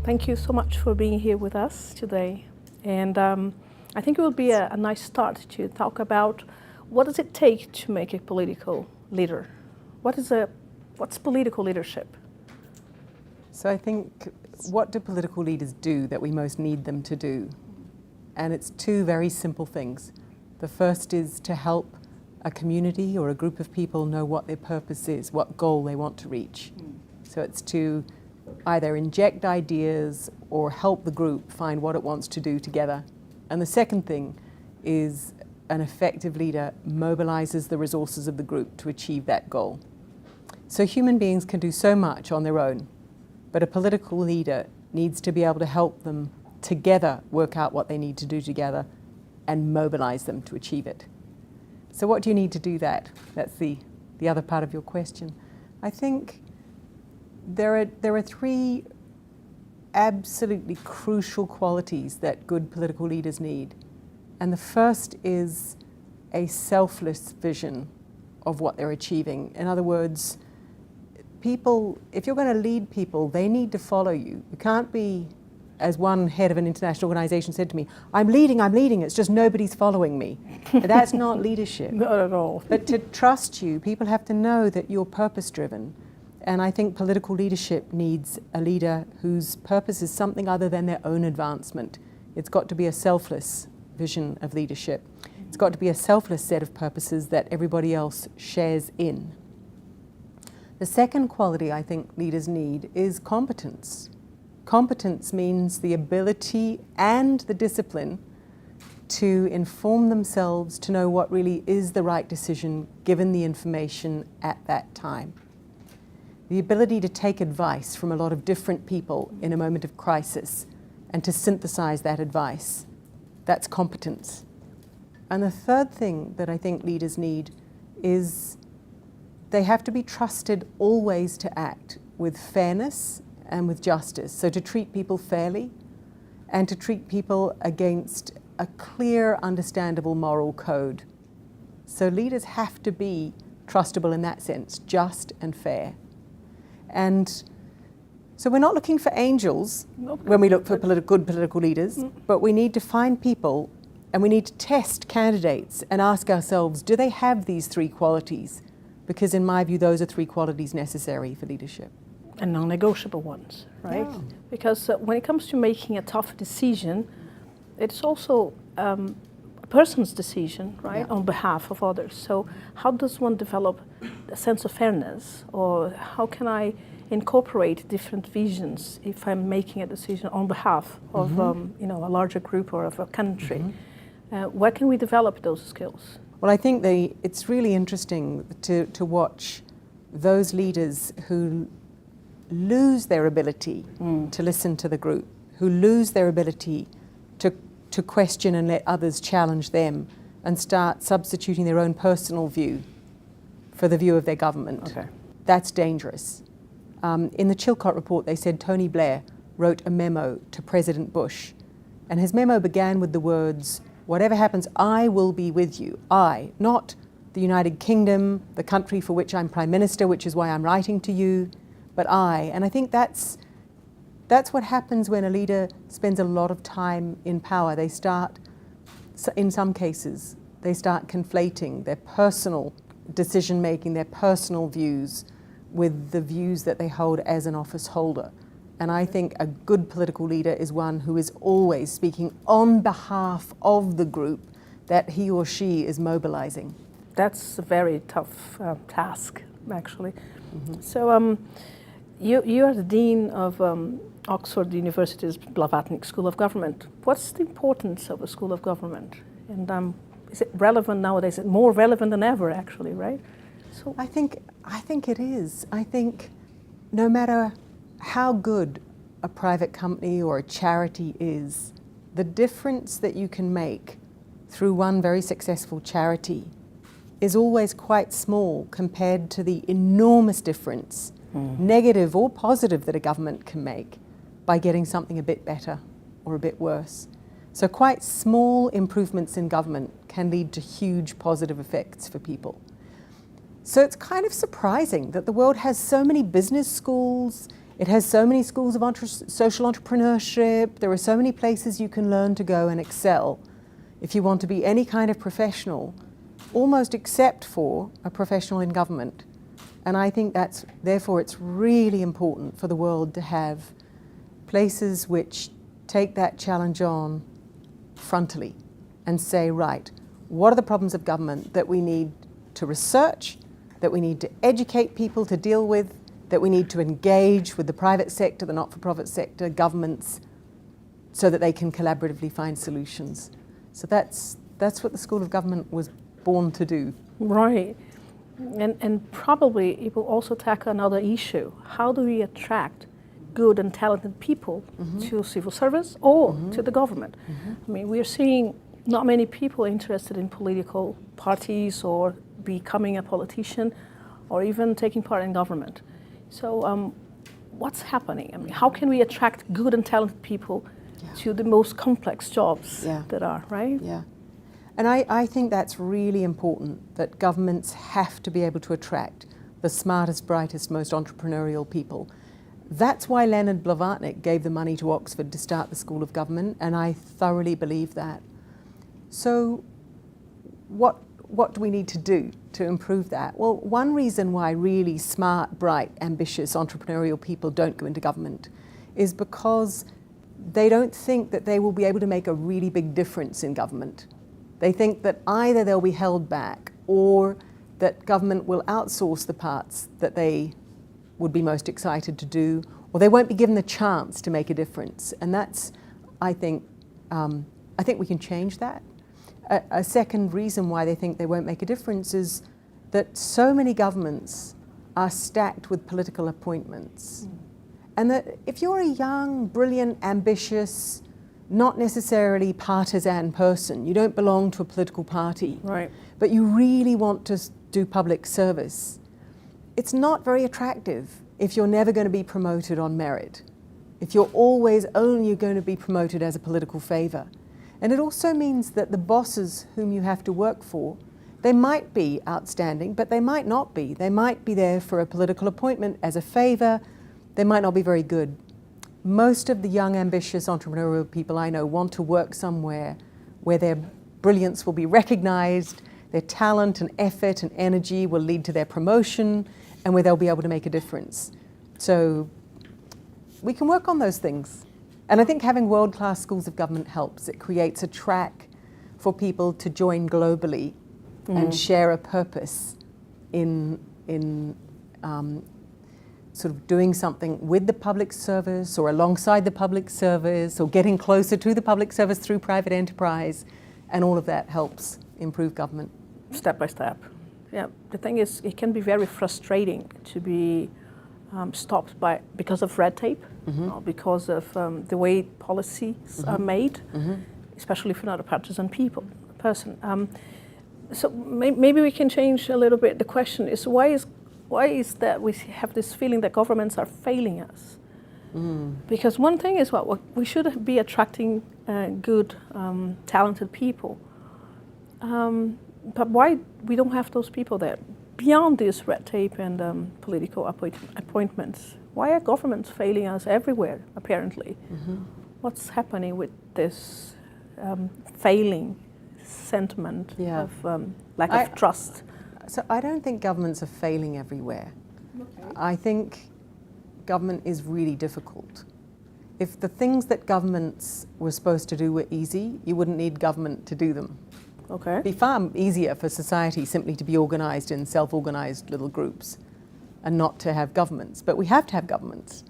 Thank you so much for being here with us today. And I think it will be a nice start to talk about what does it take to make a political leader? What's political leadership? So I think, what do political leaders do that we most need them to do? And it's two very simple things. The first is to help a community or a group of people know what their purpose is, what goal they want to reach. So it's to either inject ideas or help the group find what it wants to do together. And the second thing is an effective leader mobilizes the resources of the group to achieve that goal. So human beings can do so much on their own, but a political leader needs to be able to help them together work out what they need to do together and mobilize them to achieve it. So what do you need to do that? That's the other part of your question. I think there are three absolutely crucial qualities that good political leaders need. And the first is a selfless vision of what they're achieving. In other words, people, if you're going to lead people, they need to follow you. You can't be, as one head of an international organization said to me, I'm leading, it's just nobody's following me. That's not leadership. Not at all. But to trust you, people have to know that you're purpose-driven. And I think political leadership needs a leader whose purpose is something other than their own advancement. It's got to be a selfless vision of leadership. It's got to be a selfless set of purposes that everybody else shares in. The second quality I think leaders need is competence. Competence means the ability and the discipline to inform themselves, to know what really is the right decision given the information at that time. The ability to take advice from a lot of different people in a moment of crisis and to synthesize that advice. That's competence. And the third thing that I think leaders need is they have to be trusted always to act with fairness and with justice. So to treat people fairly and to treat people against a clear, understandable moral code. So leaders have to be trustable in that sense, just and fair. And so we're not looking for angels when we look for good political leaders, but we need to find people and we need to test candidates and ask ourselves, do they have these three qualities? Because in my view, those are three qualities necessary for leadership. And non-negotiable ones, right? Yeah. Because when it comes to making a tough decision, it's also a person's decision, right, on behalf of others. So how does one develop a sense of fairness, or how can I incorporate different visions if I'm making a decision on behalf of a larger group or of a country? Where can we develop those skills? Well, I think it's really interesting to watch those leaders who lose their ability to listen to the group, who lose their ability to question and let others challenge them and start substituting their own personal view for the view of their government. Okay. That's dangerous. In the Chilcot report, they said Tony Blair wrote a memo to President Bush, and his memo began with the words, "Whatever happens, I will be with you." I, not the United Kingdom, the country for which I'm Prime Minister, which is why I'm writing to you, but I. And I think that's what happens when a leader spends a lot of time in power. They start, in some cases, they start conflating their personal decision-making, their personal views with the views that they hold as an office holder. And I think a good political leader is one who is always speaking on behalf of the group that he or she is mobilizing. That's a very tough task, actually. So you are the Dean of Oxford University's Blavatinik School of Government. What's the importance of a School of Government? And is it relevant nowadays? Is it more relevant than ever, actually, right? So I think it is. I think no matter how good a private company or a charity is, the difference that you can make through one very successful charity is always quite small compared to the enormous difference, negative or positive, that a government can make by getting something a bit better or a bit worse. So quite small improvements in government can lead to huge positive effects for people. So it's kind of surprising that the world has so many business schools, It has so many schools of social entrepreneurship. There are so many places you can learn to go and excel if you want to be any kind of professional, almost except for a professional in government. And I think therefore it's really important for the world to have places which take that challenge on frontally and say, right, what are the problems of government that we need to research, that we need to educate people to deal with, that we need to engage with the private sector, the not-for-profit sector, governments, so that they can collaboratively find solutions. So that's what the School of Government was born to do. Right. And probably it will also tackle another issue. How do we attract good and talented people to civil service or to the government? I mean, we're seeing not many people interested in political parties or becoming a politician or even taking part in government. So what's happening? I mean, how can we attract good and talented people to the most complex jobs that are, right? Yeah. And I think that's really important, that governments have to be able to attract the smartest, brightest, most entrepreneurial people. That's why Lemann Blavatinik gave the money to Oxford to start the School of Government, and I thoroughly believe that. So what do we need to do to improve that? Well, one reason why really smart, bright, ambitious, entrepreneurial people don't go into government is because they don't think that they will be able to make a really big difference in government. They think that either they'll be held back or that government will outsource the parts that they would be most excited to do, or they won't be given the chance to make a difference. And that's, I think we can change that. A second reason why they think they won't make a difference is that so many governments are stacked with political appointments. And that if you're a young, brilliant, ambitious, not necessarily partisan person, you don't belong to a political party, right, but you really want to do public service, it's not very attractive if you're never going to be promoted on merit, if you're always only going to be promoted as a political favor. And it also means that the bosses whom you have to work for, they might be outstanding, but they might not be. They might be there for a political appointment as a favor. They might not be very good. Most of the young, ambitious, entrepreneurial people I know want to work somewhere where their brilliance will be recognized, their talent and effort and energy will lead to their promotion, and where they'll be able to make a difference. So we can work on those things. And I think having world-class schools of government helps. It creates a track for people to join globally and share a purpose in sort of doing something with the public service or alongside the public service or getting closer to the public service through private enterprise, and all of that helps improve government. Step by step. Yeah, the thing is, it can be very frustrating to be stopped because of red tape, or because of the way policies are made, especially if you're not a partisan person. So maybe we can change a little bit. The question is, why is that we have this feeling that governments are failing us? Because one thing is, we should be attracting good, talented people. But why we don't have those people there? Beyond this red tape and political appointments, why are governments failing us everywhere, apparently? What's happening with this failing sentiment of lack of trust? So I don't think governments are failing everywhere. Okay. I think government is really difficult. If the things that governments were supposed to do were easy, you wouldn't need government to do them. Okay. It'd be far easier for society simply to be organized in self-organized little groups and not to have governments. But we have to have governments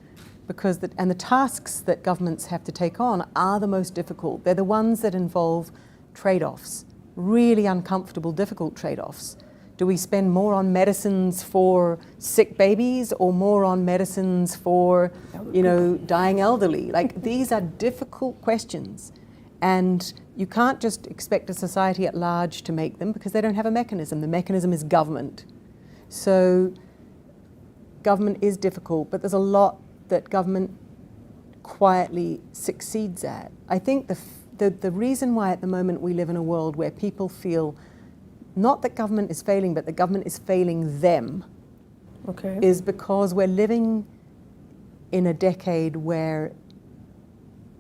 because the tasks that governments have to take on are the most difficult. They're the ones that involve trade-offs, really uncomfortable, difficult trade-offs. Do we spend more on medicines for sick babies or more on medicines for, dying elderly? Like, these are difficult questions. And you can't just expect a society at large to make them because they don't have a mechanism. The mechanism is government. So government is difficult, but there's a lot that government quietly succeeds at. I think the reason why at the moment we live in a world where people feel not that government is failing, but that government is failing them, is because we're living in a decade where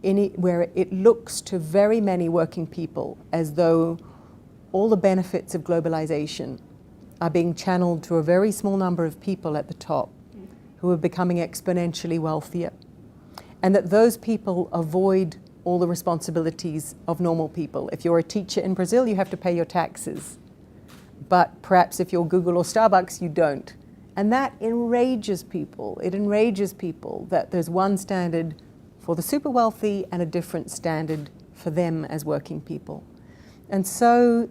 it looks to very many working people as though all the benefits of globalization are being channeled to a very small number of people at the top who are becoming exponentially wealthier, and that those people avoid all the responsibilities of normal people. If you're a teacher in Brazil, you have to pay your taxes, but perhaps if you're Google or Starbucks, you don't. And that enrages people. It enrages people that there's one standard for the super wealthy and a different standard for them as working people. And so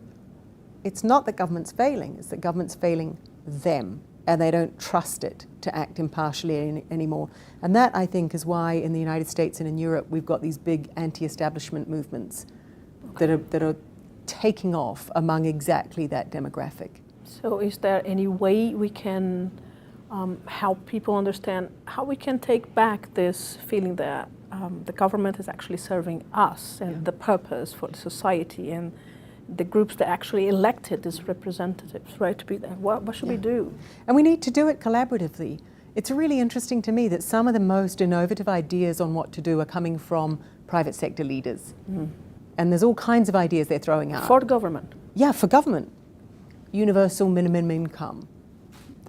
it's not that government's failing, it's that government's failing them, and they don't trust it to act impartially anymore. And that, I think, is why in the United States and in Europe we've got these big anti-establishment movements that are taking off among exactly that demographic. So is there any way we can help people understand how we can take back this feeling that the government is actually serving us and the purpose for the society and the groups that actually elected these representatives, right, to be there? What should we do? And we need to do it collaboratively. It's really interesting to me that some of the most innovative ideas on what to do are coming from private sector leaders. Mm. And there's all kinds of ideas they're throwing out. For government? Yeah, for government. Universal minimum income.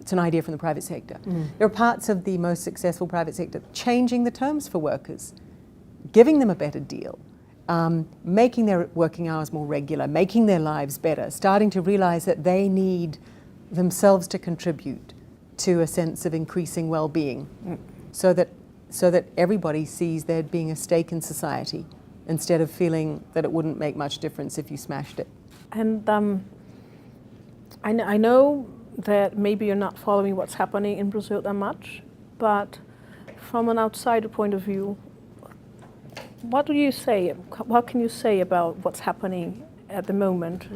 It's an idea from the private sector. Mm. There are parts of the most successful private sector changing the terms for workers, giving them a better deal, making their working hours more regular, making their lives better, starting to realize that they need themselves to contribute to a sense of increasing well-being, so that everybody sees there being a stake in society instead of feeling that it wouldn't make much difference if you smashed it. And I know that maybe you're not following what's happening in Brazil that much, but from an outsider point of view, what do you say? What can you say about what's happening at the moment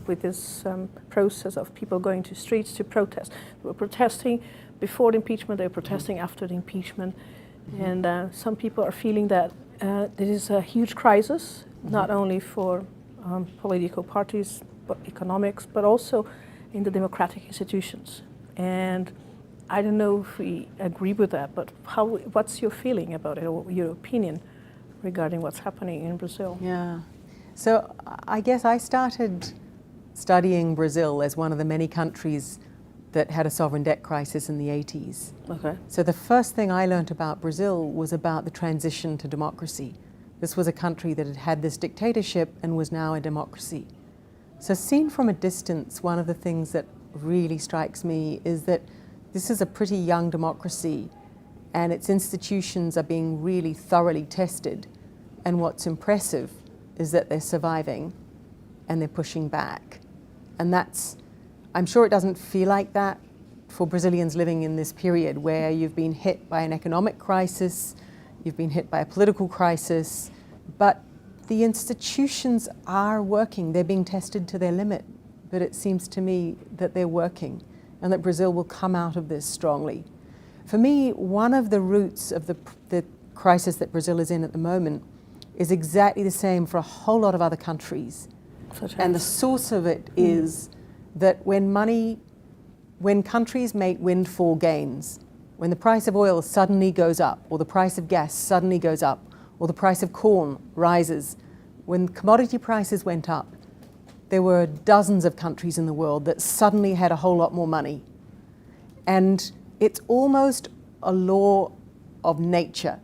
with this process of people going to streets to protest? They were protesting before the impeachment, they were protesting after the impeachment, and some people are feeling that there is a huge crisis, not only for political parties, but economics, but also in the democratic institutions. And I don't know if we agree with that, but what's your feeling about it, or your opinion regarding what's happening in Brazil? Yeah. So I guess I started studying Brazil as one of the many countries that had a sovereign debt crisis in the 80s. Okay. So the first thing I learned about Brazil was about the transition to democracy. This was a country that had had this dictatorship and was now a democracy. So seen from a distance, one of the things that really strikes me is that this is a pretty young democracy and its institutions are being really thoroughly tested. And what's impressive is that they're surviving and they're pushing back. And I'm sure it doesn't feel like that for Brazilians living in this period where you've been hit by an economic crisis, you've been hit by a political crisis, but the institutions are working. They're being tested to their limit, but it seems to me that they're working and that Brazil will come out of this strongly. For me, one of the roots of the crisis that Brazil is in at the moment is exactly the same for a whole lot of other countries. And the source of it is that when countries make windfall gains, when the price of oil suddenly goes up, or the price of gas suddenly goes up, or the price of corn rises, when commodity prices went up, there were dozens of countries in the world that suddenly had a whole lot more money. And it's almost a law of nature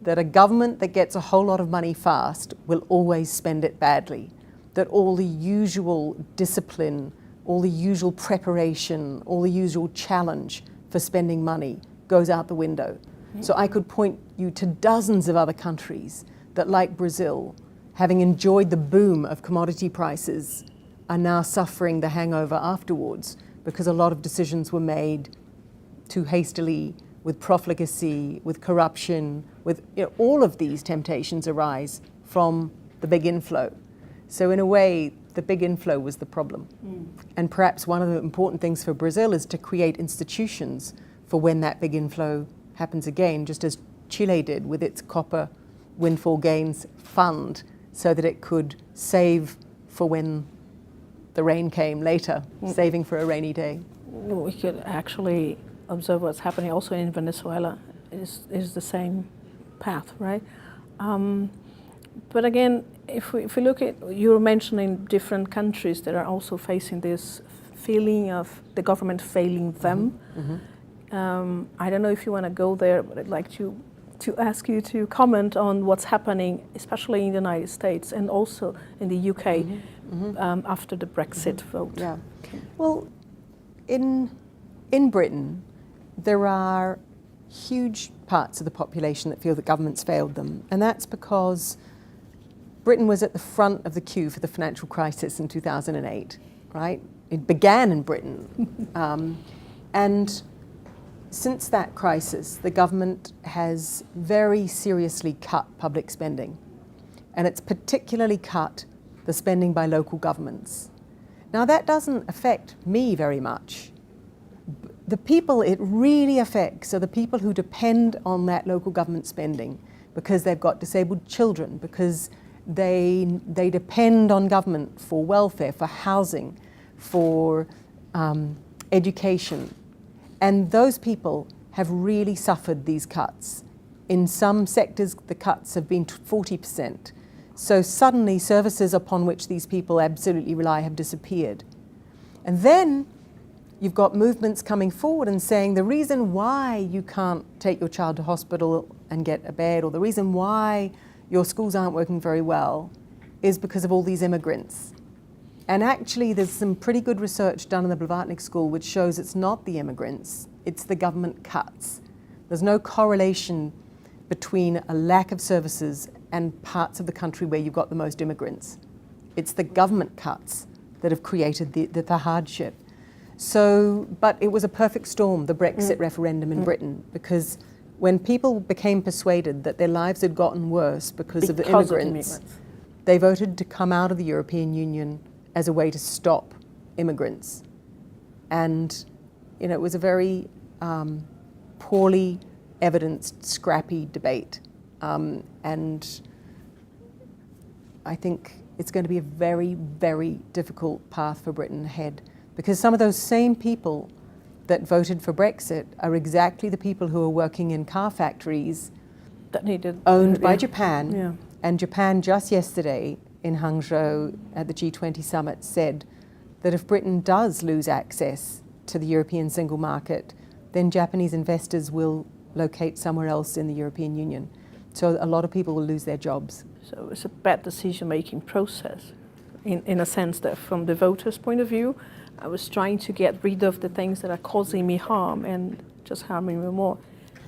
that a government that gets a whole lot of money fast will always spend it badly, that all the usual discipline, all the usual preparation, all the usual challenge for spending money goes out the window. So I could point you to dozens of other countries that, like Brazil, having enjoyed the boom of commodity prices, are now suffering the hangover afterwards because a lot of decisions were made too hastily, with profligacy, with corruption, with all of these temptations arise from the big inflow. So in a way, the big inflow was the problem. And perhaps one of the important things for Brazil is to create institutions for when that big inflow happens again, just as Chile did with its copper windfall gains fund, so that it could save for when the rain came later, saving for a rainy day. We could actually observe what's happening also in Venezuela. is the same path, right? But again, if we look at, you were mentioning different countries that are also facing this feeling of the government failing them. I don't know if you want to go there, but I'd like to ask you to comment on what's happening, especially in the United States and also in the UK after the Brexit vote. Yeah. Well, in Britain, there are huge parts of the population that feel that government's failed them, and that's because Britain was at the front of the queue for the financial crisis in 2008, right? It began in Britain. And since that crisis, the government has very seriously cut public spending, and it's particularly cut the spending by local governments. Now, that doesn't affect me very much. The people it really affects are the people who depend on that local government spending because they've got disabled children, because they depend on government for welfare, for housing, for education. And those people have really suffered these cuts. In some sectors, the cuts have been 40%. So suddenly, services upon which these people absolutely rely have disappeared. And then you've got movements coming forward and saying the reason why you can't take your child to hospital and get a bed, or the reason why your schools aren't working very well, is because of all these immigrants. And actually, there's some pretty good research done in the Blavatinik School which shows it's not the immigrants, it's the government cuts. There's no correlation between a lack of services and parts of the country where you've got the most immigrants. It's the government cuts that have created the hardship. So, but it was a perfect storm, the Brexit referendum in Britain, because when people became persuaded that their lives had gotten worse because of the immigrants, they voted to come out of the European Union as a way to stop immigrants. And, you know, it was a very poorly evidenced, scrappy debate. And I think it's going to be a very, very difficult path for Britain ahead, because some of those same people that voted for Brexit are exactly the people who are working in car factories that owned by Japan. Yeah. And Japan just yesterday in Hangzhou at the G20 summit said that if Britain does lose access to the European single market, then Japanese investors will locate somewhere else in the European Union. So a lot of people will lose their jobs. So it's a bad decision-making process in a sense that from the voters' point of view, I was trying to get rid of the things that are causing me harm and just harming me more.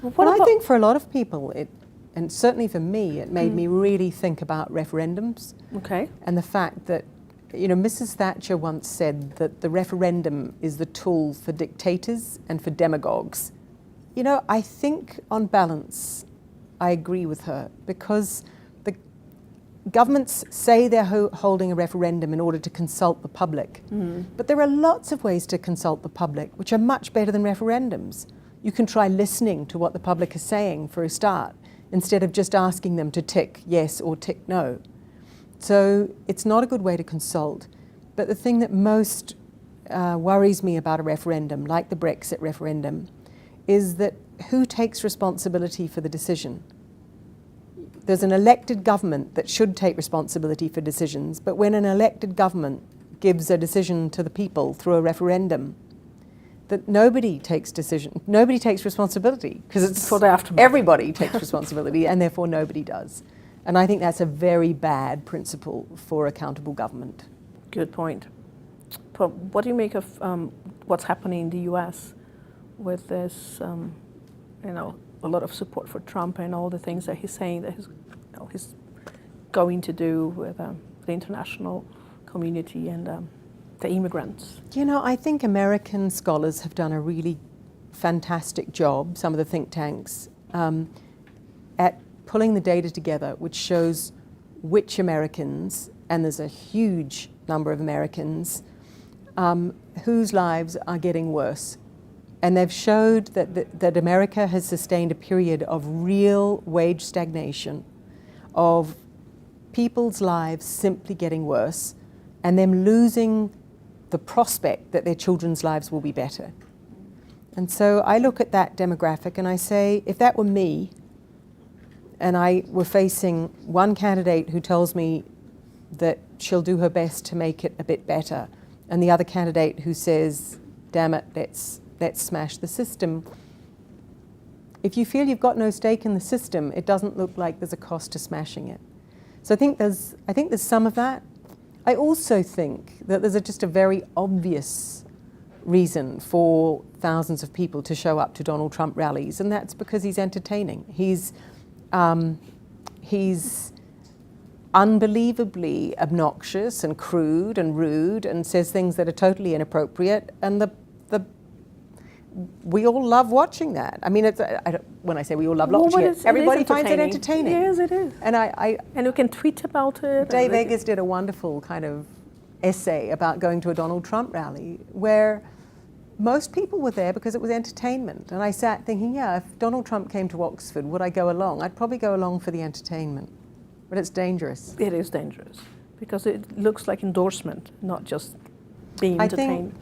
Well, I think for a lot of people, and certainly for me, it made me really think about referendums. Okay. And the fact that, you know, Mrs. Thatcher once said that the referendum is the tool for dictators and for demagogues. You know, I think on balance, I agree with her, because the governments say they're holding a referendum in order to consult the public. But there are lots of ways to consult the public, which are much better than referendums. You can try listening to what the public is saying for a start, instead of just asking them to tick yes or tick no. So it's not a good way to consult. But the thing that most worries me about a referendum, like the Brexit referendum, is that who takes responsibility for the decision? There's an elected government that should take responsibility for decisions, but when an elected government gives a decision to the people through a referendum, that nobody takes responsibility, because it's for the aftermath. Everybody takes responsibility, and therefore nobody does. And I think that's a very bad principle for accountable government. Good point. But what do you make of what's happening in the US with this, you know, a lot of support for Trump and all the things that he's saying that he's going to do with the international community and the immigrants? You know, I think American scholars have done a really fantastic job, some of the think tanks, at pulling the data together, which shows which Americans, and there's a huge number of Americans, whose lives are getting worse. And they've showed that America has sustained a period of real wage stagnation, of people's lives simply getting worse, and them losing the prospect that their children's lives will be better. And so I look at that demographic and I say, if that were me, and I were facing one candidate who tells me that she'll do her best to make it a bit better, and the other candidate who says, damn it, let's smash the system. If you feel you've got no stake in the system, it doesn't look like there's a cost to smashing it. So I think there's some of that. I also think that there's just a very obvious reason for thousands of people to show up to Donald Trump rallies, and that's because he's entertaining. He's unbelievably obnoxious and crude and rude and says things that are totally inappropriate, and we all love watching that. I mean, when I say we all love watching it, everybody finds it entertaining. Yes, it is. And you can tweet about it. Dave Eggers did a wonderful kind of essay about going to a Donald Trump rally where most people were there because it was entertainment. And I sat thinking, yeah, if Donald Trump came to Oxford, would I go along? I'd probably go along for the entertainment. But it's dangerous. It is dangerous because it looks like endorsement, not just being entertained.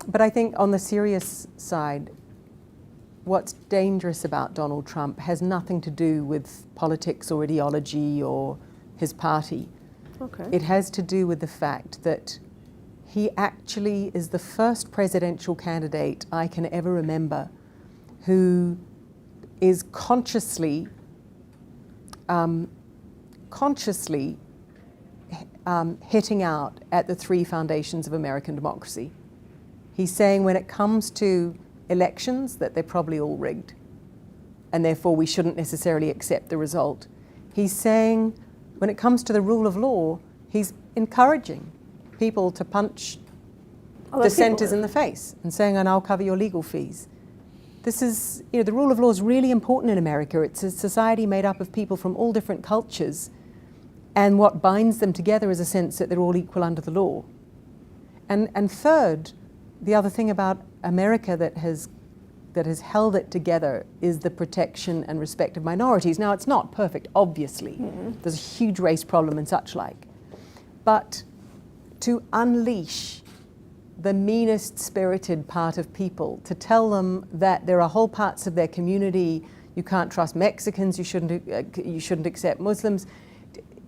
But I think on the serious side, what's dangerous about Donald Trump has nothing to do with politics or ideology or his party. Okay. It has to do with the fact that he actually is the first presidential candidate I can ever remember who is consciously hitting out at the three foundations of American democracy. He's saying when it comes to elections that they're probably all rigged, and therefore we shouldn't necessarily accept the result. He's saying when it comes to the rule of law, he's encouraging people to punch dissenters in the face and saying, and I'll cover your legal fees. This is, the rule of law is really important in America. It's a society made up of people from all different cultures, and what binds them together is a sense that they're all equal under the law. And third, the other thing about America that has held it together is the protection and respect of minorities. Now, it's not perfect, obviously. Mm-hmm. There's a huge race problem and such like. But to unleash the meanest spirited part of people, to tell them that there are whole parts of their community, you can't trust Mexicans, you shouldn't accept Muslims,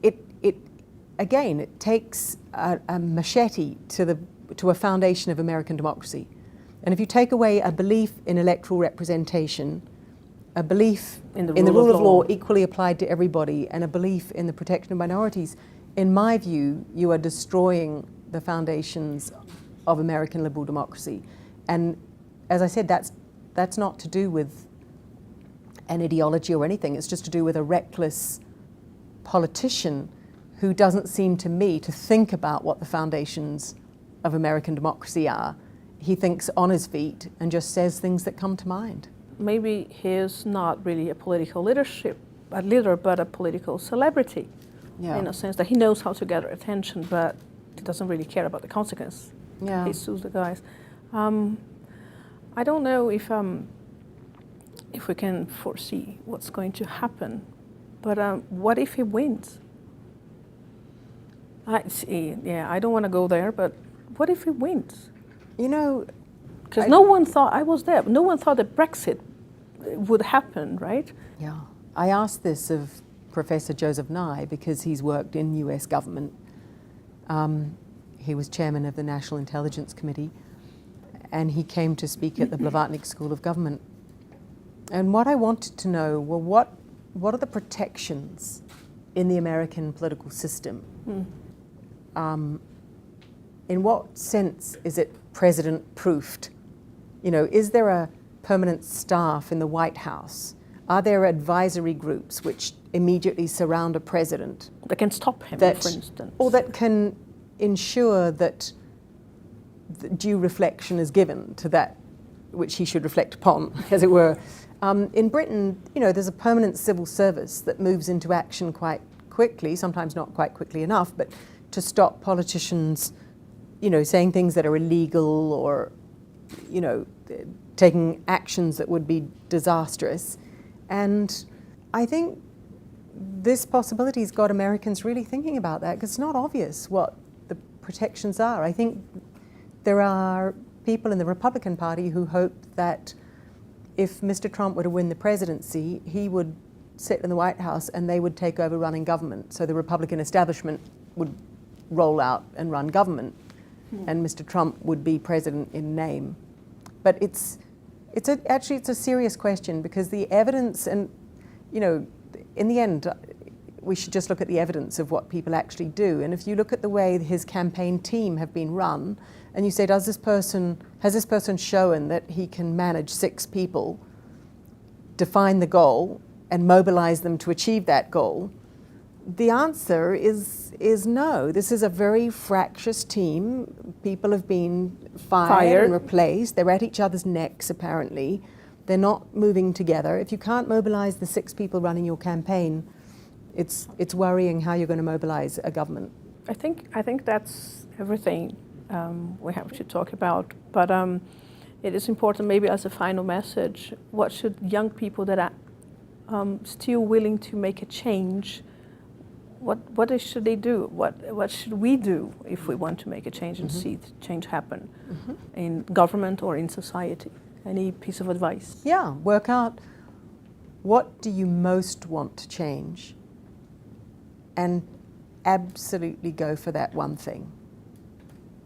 it takes a machete to a foundation of American democracy. And if you take away a belief in electoral representation, a belief in the rule of law equally applied to everybody, and a belief in the protection of minorities, in my view, you are destroying the foundations of American liberal democracy. And as I said, that's not to do with an ideology or anything. It's just to do with a reckless politician who doesn't seem to me to think about what the foundations of American democracy are. He thinks on his feet and just says things that come to mind. Maybe he's not really a political leader, but a political celebrity. Yeah. In a sense that he knows how to gather attention, but he doesn't really care about the consequence. Yeah. He sues the guys. I don't know if we can foresee what's going to happen, but what if he wins? I don't want to go there, but what if he wins? Because no one thought, I was there, no one thought that Brexit would happen, right? Yeah. I asked this of Professor Joseph Nye because he's worked in US government. He was chairman of the National Intelligence Committee, and he came to speak at the Blavatinik School of Government. And what I wanted to know were what are the protections in the American political system? In what sense is it president-proofed? Is there a permanent staff in the White House? Are there advisory groups which immediately surround a president? That can stop him, for instance. Or that can ensure that the due reflection is given to that which he should reflect upon, as it were. In Britain, there's a permanent civil service that moves into action quite quickly, sometimes not quite quickly enough, but to stop politicians, saying things that are illegal or, taking actions that would be disastrous. And I think this possibility's got Americans really thinking about that, because it's not obvious what the protections are. I think there are people in the Republican Party who hoped that if Mr. Trump were to win the presidency, he would sit in the White House and they would take over running government. So the Republican establishment would roll out and run government, and Mr. Trump would be president in name. But actually it's a serious question, because the evidence, and in the end, we should just look at the evidence of what people actually do. And if you look at the way his campaign team have been run, and you say, has this person shown that he can manage 6 people, define the goal, and mobilize them to achieve that goal? The answer is no. This is a very fractious team. People have been fired and replaced. They're at each other's necks, apparently. They're not moving together. If you can't mobilize the 6 people running your campaign, it's worrying how you're going to mobilize a government. I think that's everything we have to talk about. But it is important, maybe as a final message, what should young people that are still willing to make a change, what should they do? What should we do if we want to make a change and see change happen in government or in society? Any piece of advice? Yeah, work out what do you most want to change, and absolutely go for that one thing.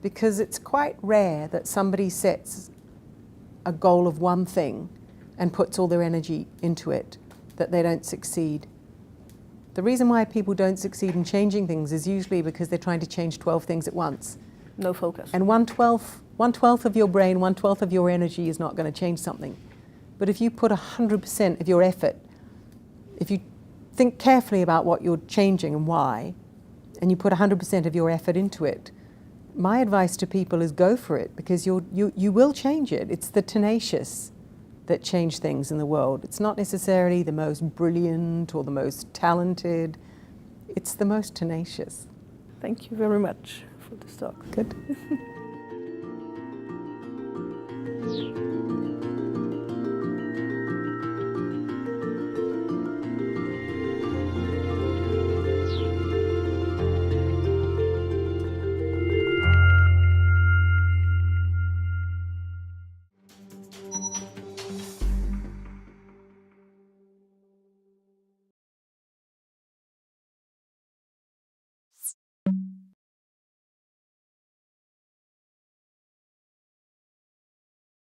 Because it's quite rare that somebody sets a goal of one thing and puts all their energy into it, that they don't succeed. The reason why people don't succeed in changing things is usually because they're trying to change 12 things at once. No focus. And 1/12 of your brain, 1/12 of your energy is not going to change something. But if you put 100% of your effort, if you think carefully about what you're changing and why, and you put 100% of your effort into it, my advice to people is go for it, because you will change it. It's the tenacious that change things in the world. It's not necessarily the most brilliant or the most talented. It's the most tenacious. Thank you very much for this talk. Good.